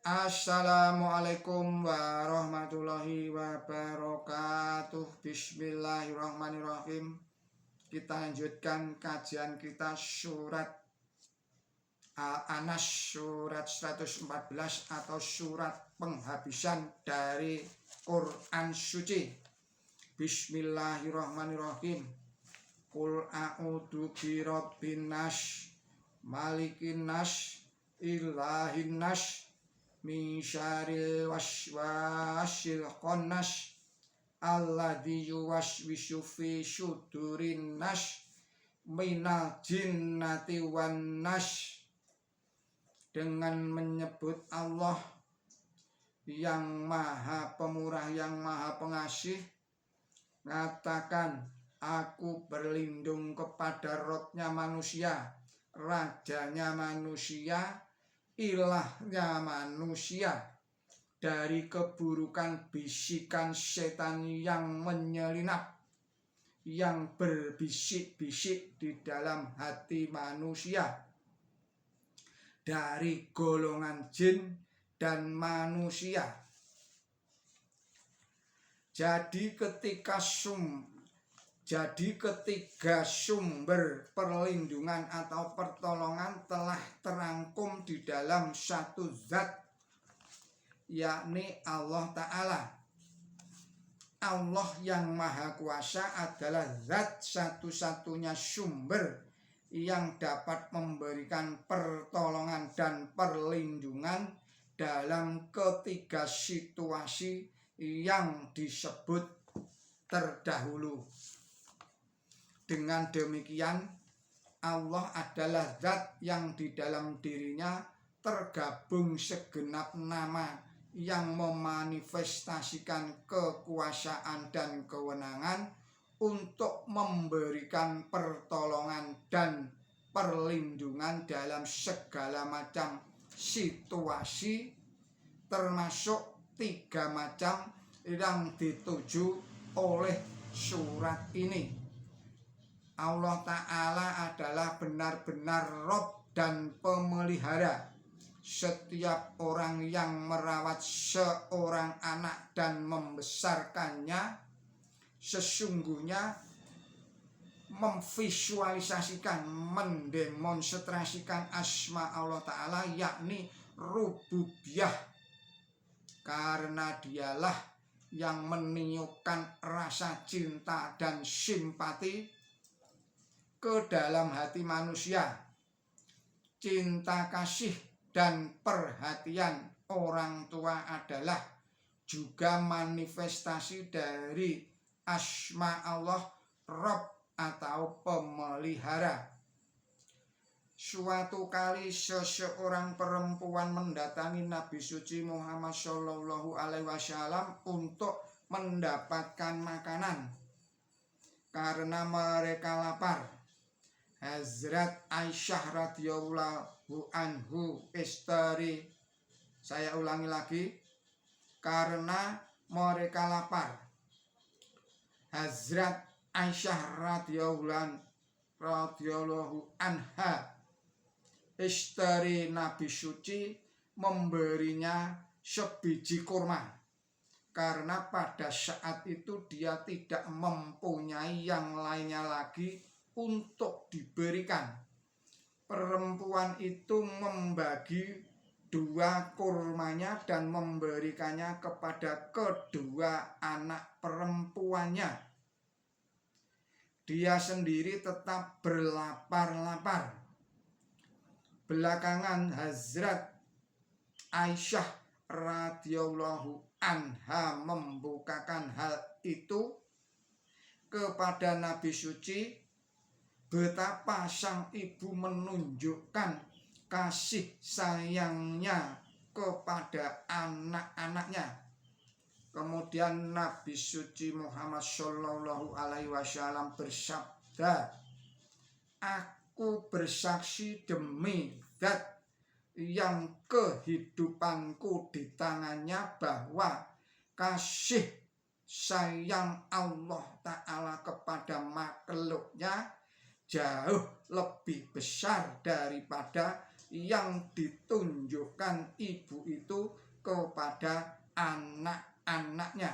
Assalamualaikum warahmatullahi wabarakatuh. Bismillahirrahmanirrahim. Kita lanjutkan kajian kita surat Al-Anas, surat 114 atau surat penghabisan dari Quran suci. Bismillahirrahmanirrahim. Qul a'udzu birabbin nas, malikin nas, ilahin nas, min syarril waswasil khannas alladzi yuwaswisu fi sudurin nas minal jinnati wan nas. Dengan menyebut Allah yang maha pemurah, yang maha pengasih, katakan, aku berlindung kepada Robnya manusia, rajanya manusia, ilahnya manusia, dari keburukan bisikan setan yang menyelinap, yang berbisik-bisik di dalam hati manusia, dari golongan jin dan manusia. Jadi ketiga sumber perlindungan atau pertolongan telah terangkum di dalam satu zat, yakni Allah Ta'ala. Allah yang Maha Kuasa adalah zat satu-satunya sumber yang dapat memberikan pertolongan dan perlindungan dalam ketiga situasi yang disebut terdahulu. Dengan demikian, Allah adalah zat yang di dalam dirinya tergabung segenap nama yang memanifestasikan kekuasaan dan kewenangan untuk memberikan pertolongan dan perlindungan dalam segala macam situasi, termasuk 3 macam yang dituju oleh surat ini. Allah Ta'ala adalah benar-benar Rabb dan pemelihara setiap orang yang merawat seorang anak dan membesarkannya. Sesungguhnya memvisualisasikan, mendemonstrasikan asma Allah Ta'ala, yakni rububiyah, karena dialah yang meniupkan rasa cinta dan simpati ke dalam hati manusia. Cinta kasih dan perhatian orang tua adalah juga manifestasi dari asma Allah Rabb atau pemelihara. Suatu kali seseorang perempuan mendatangi Nabi suci Muhammad Shallallahu Alaihi Wasallam untuk mendapatkan makanan karena mereka lapar. Hazrat Aisyah radhiyallahu anhu istri, saya ulangi lagi, karena mereka lapar. Hazrat Aisyah radhiyallahu anha, istri Nabi suci, memberinya sebiji kurma karena pada saat itu dia tidak mempunyai yang lainnya lagi untuk diberikan. Perempuan itu membagi 2 kurmanya dan memberikannya kepada kedua anak perempuannya. Dia sendiri tetap berlapar-lapar. Belakangan Hazrat Aisyah radhiyallahu anha membukakan hal itu kepada Nabi suci, betapa sang ibu menunjukkan kasih sayangnya kepada anak-anaknya. Kemudian Nabi suci Muhammad Shallallahu Alaihi Wasallam bersabda, aku bersaksi demi zat yang kehidupanku di tangannya bahwa kasih sayang Allah Ta'ala kepada makhluknya jauh lebih besar daripada yang ditunjukkan ibu itu kepada anak-anaknya.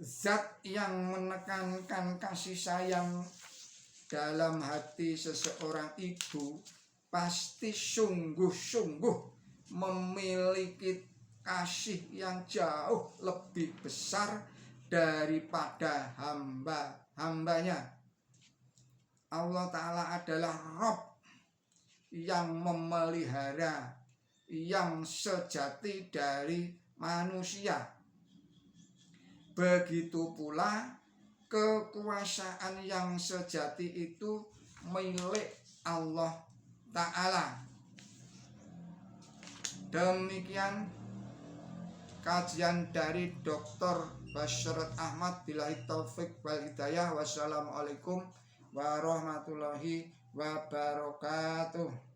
Zat yang menekankan kasih sayang dalam hati seseorang ibu pasti sungguh-sungguh memiliki kasih yang jauh lebih besar daripada hamba-hambanya. Allah Ta'ala adalah Rabb yang memelihara, yang sejati dari manusia. Begitu pula kekuasaan yang sejati itu milik Allah Ta'ala. Demikian kajian dari Dr. Basyarat Ahmad. Billahi taufik wal hidayah. Wassalamualaikum warahmatullahi wabarakatuh.